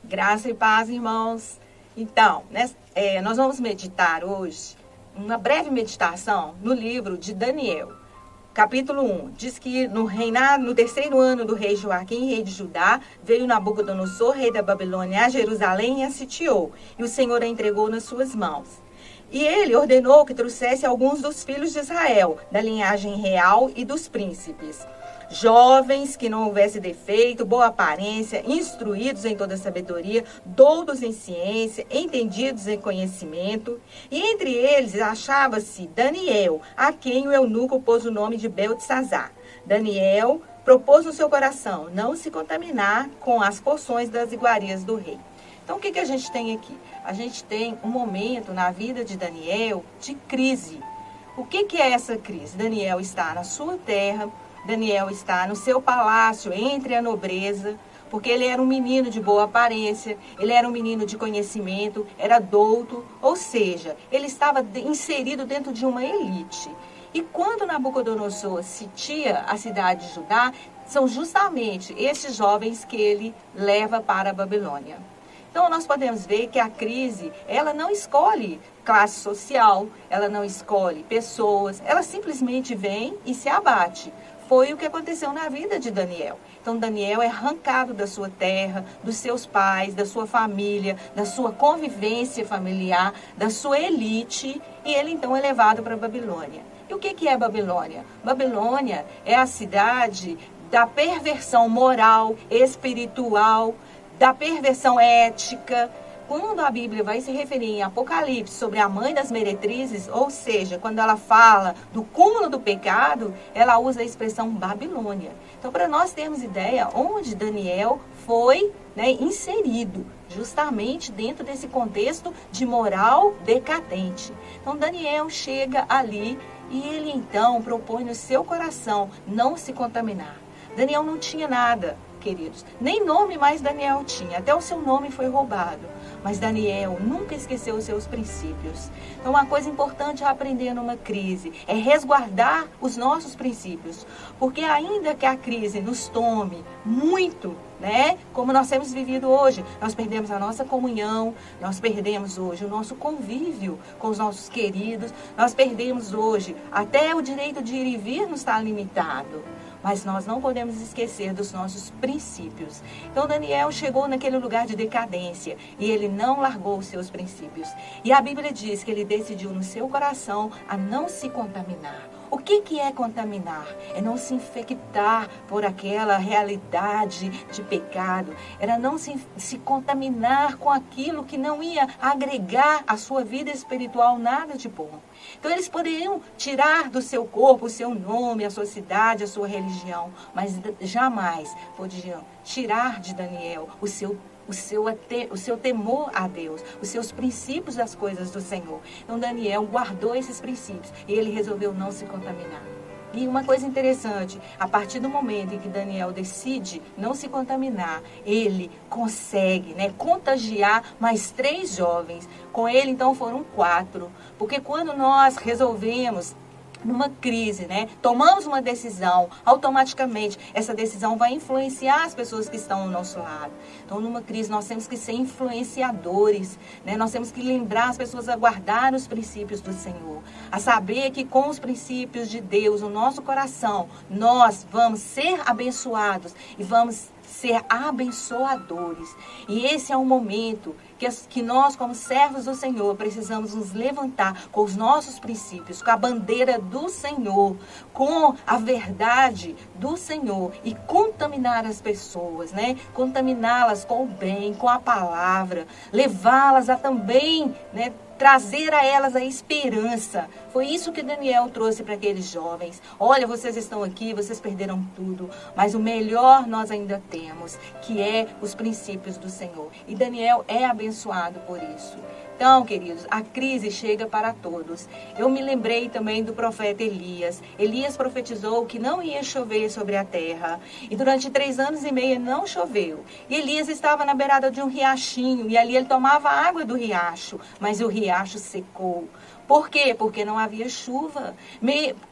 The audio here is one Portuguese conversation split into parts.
Graça e paz, irmãos. Então, nós vamos meditar hoje, uma breve meditação no livro de Daniel, capítulo 1. Diz que no 3º ano do rei Joaquim, rei de Judá, veio Nabucodonosor, rei da Babilônia, a Jerusalém e a sitiou, e o Senhor a entregou nas suas mãos. E ele ordenou que trouxesse alguns dos filhos de Israel, da linhagem real e dos príncipes, jovens, que não houvesse defeito, boa aparência, instruídos em toda sabedoria, doutos em ciência, entendidos em conhecimento. E entre eles achava-se Daniel, a quem o eunuco pôs o nome de Beltesazar. Daniel propôs no seu coração não se contaminar com as porções das iguarias do rei. Então, o que a gente tem aqui? A gente tem um momento na vida de Daniel de crise. O que é essa crise? Daniel está na sua terra, Daniel está no seu palácio, entre a nobreza, porque ele era um menino de boa aparência, ele era um menino de conhecimento, era douto, ou seja, ele estava inserido dentro de uma elite. E quando Nabucodonosor sitia a cidade de Judá, são justamente esses jovens que ele leva para a Babilônia. Então, nós podemos ver que a crise, ela não escolhe classe social, ela não escolhe pessoas, ela simplesmente vem e se abate. Foi o que aconteceu na vida de Daniel. Então, Daniel é arrancado da sua terra, dos seus pais, da sua família, da sua convivência familiar, da sua elite, e ele então é levado para a Babilônia. E o que é Babilônia? Babilônia é a cidade da perversão moral, espiritual, da perversão ética. Quando a Bíblia vai se referir em Apocalipse sobre a mãe das meretrizes, ou seja, quando ela fala do cúmulo do pecado, ela usa a expressão Babilônia. Então, para nós termos ideia onde Daniel foi inserido, justamente dentro desse contexto de moral decadente. Então, Daniel chega ali e ele então propõe no seu coração não se contaminar. Daniel não tinha nada, queridos, nem nome mais Daniel tinha, até o seu nome foi roubado. Mas Daniel nunca esqueceu os seus princípios. Então, uma coisa importante a aprender numa crise é resguardar os nossos princípios. Porque ainda que a crise nos tome muito, como nós temos vivido hoje, nós perdemos a nossa comunhão, nós perdemos hoje o nosso convívio com os nossos queridos, nós perdemos hoje até o direito de ir e vir nos está limitado. Mas nós não podemos esquecer dos nossos princípios. Então, Daniel chegou naquele lugar de decadência e ele não largou os seus princípios. E a Bíblia diz que ele decidiu no seu coração a não se contaminar. O que é contaminar? É não se infectar por aquela realidade de pecado. Era não se contaminar com aquilo que não ia agregar à sua vida espiritual nada de bom. Então, eles poderiam tirar do seu corpo o seu nome, a sua cidade, a sua religião, mas jamais poderiam tirar de Daniel o seu temor a Deus, os seus princípios das coisas do Senhor. Então, Daniel guardou esses princípios e ele resolveu não se contaminar. E uma coisa interessante, a partir do momento em que Daniel decide não se contaminar, ele consegue contagiar mais 3 jovens. Com ele, então, foram 4. Porque quando nós resolvemos numa crise, tomamos uma decisão, automaticamente essa decisão vai influenciar as pessoas que estão ao nosso lado. Então, numa crise, nós temos que ser influenciadores, nós temos que lembrar as pessoas a guardar os princípios do Senhor, a saber que com os princípios de Deus no nosso coração, nós vamos ser abençoados e vamos ser abençoadores. E esse é um momento que nós, como servos do Senhor, precisamos nos levantar com os nossos princípios, com a bandeira do Senhor, com a verdade do Senhor e contaminar as pessoas, contaminá-las com o bem, com a palavra, levá-las a também, trazer a elas a esperança. Foi isso que Daniel trouxe para aqueles jovens. Olha, vocês estão aqui, vocês perderam tudo, mas o melhor nós ainda temos, que é os princípios do Senhor. E Daniel é abençoado por isso. Então, queridos, a crise chega para todos. Eu me lembrei também do profeta Elias. Elias profetizou que não ia chover sobre a terra. E durante 3 anos e meio não choveu. E Elias estava na beirada de um riachinho. E ali ele tomava água do riacho. Mas o riacho secou. Por quê? Porque não havia chuva.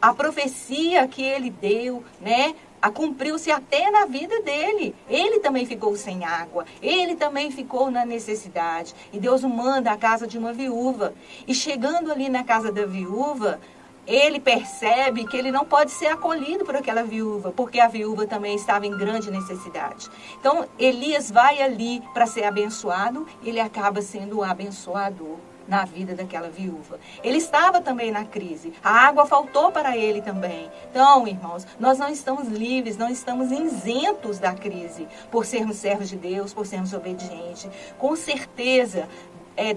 A profecia que ele deu, né? Cumpriu-se até na vida dele. Ele também ficou sem água. Ele também ficou na necessidade. E Deus o manda à casa de uma viúva. E chegando ali na casa da viúva, ele percebe que ele não pode ser acolhido por aquela viúva, porque a viúva também estava em grande necessidade. Então, Elias vai ali para ser abençoado, ele acaba sendo o abençoador na vida daquela viúva. Ele estava também na crise. A água faltou para ele também. Então, irmãos, nós não estamos livres, não estamos isentos da crise por sermos servos de Deus, por sermos obedientes. Com certeza,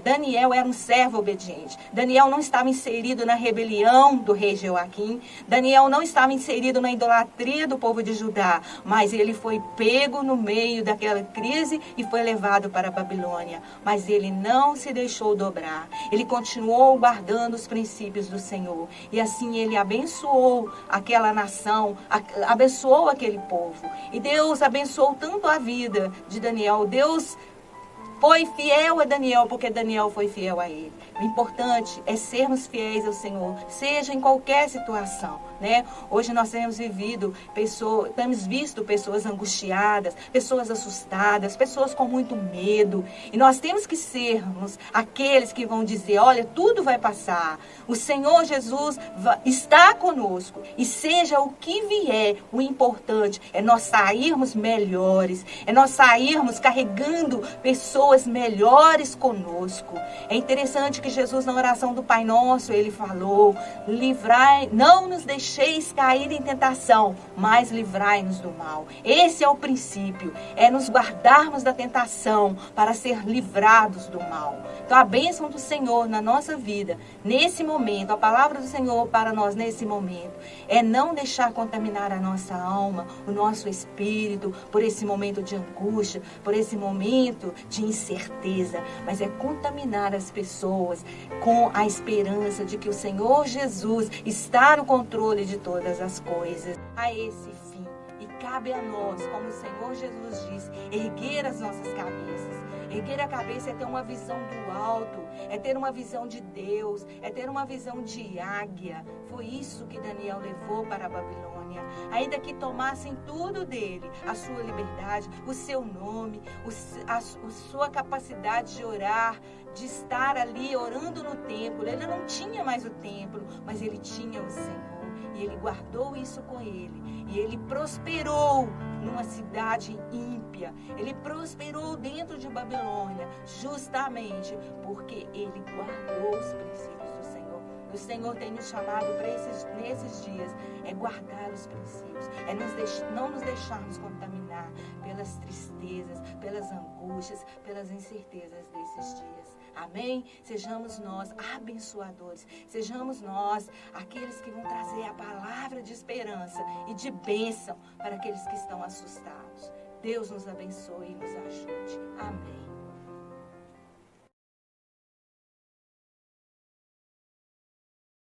Daniel era um servo obediente. Daniel não estava inserido na rebelião do rei Joaquim. Daniel não estava inserido na idolatria do povo de Judá. Mas ele foi pego no meio daquela crise e foi levado para a Babilônia. Mas ele não se deixou dobrar. Ele continuou guardando os princípios do Senhor. E assim ele abençoou aquela nação, abençoou aquele povo. E Deus abençoou tanto a vida de Daniel. Deus foi fiel a Daniel, porque Daniel foi fiel a ele. O importante é sermos fiéis ao Senhor, seja em qualquer situação, né? Hoje nós temos visto pessoas angustiadas, pessoas assustadas, pessoas com muito medo. E nós temos que sermos aqueles que vão dizer, olha, tudo vai passar. O Senhor Jesus está conosco. E seja o que vier, o importante é nós sairmos melhores, é nós sairmos carregando pessoas melhores conosco. É interessante que Jesus, na oração do Pai Nosso, ele falou, não nos deixeis cair em tentação, mas livrai-nos do mal. Esse é o princípio, é nos guardarmos da tentação para ser livrados do mal. Então a bênção do Senhor na nossa vida, nesse momento, a palavra do Senhor para nós nesse momento, é não deixar contaminar a nossa alma, o nosso espírito, por esse momento de angústia, por esse momento de incerteza, mas é contaminar as pessoas com a esperança de que o Senhor Jesus está no controle de todas as coisas. A esse fim, e cabe a nós, como o Senhor Jesus diz, erguer as nossas cabeças. Erguer a cabeça é ter uma visão do alto, é ter uma visão de Deus, é ter uma visão de águia. Foi isso que Daniel levou para a Babilônia. Ainda que tomassem tudo dele, a sua liberdade, o seu nome, a sua capacidade de orar, de estar ali orando no templo. Ele não tinha mais o templo, mas ele tinha o Senhor. E ele guardou isso com ele. E ele prosperou numa cidade ímpia. Ele prosperou dentro de Babilônia, justamente porque ele guardou os princípios do Senhor. O Senhor tem nos chamado nesses dias, é guardar os princípios, é não nos deixarmos contaminar pelas tristezas, pelas angústias, pelas incertezas desses dias. Amém? Sejamos nós abençoadores, sejamos nós aqueles que vão trazer a palavra de esperança e de bênção para aqueles que estão assustados. Deus nos abençoe e nos ajude. Amém.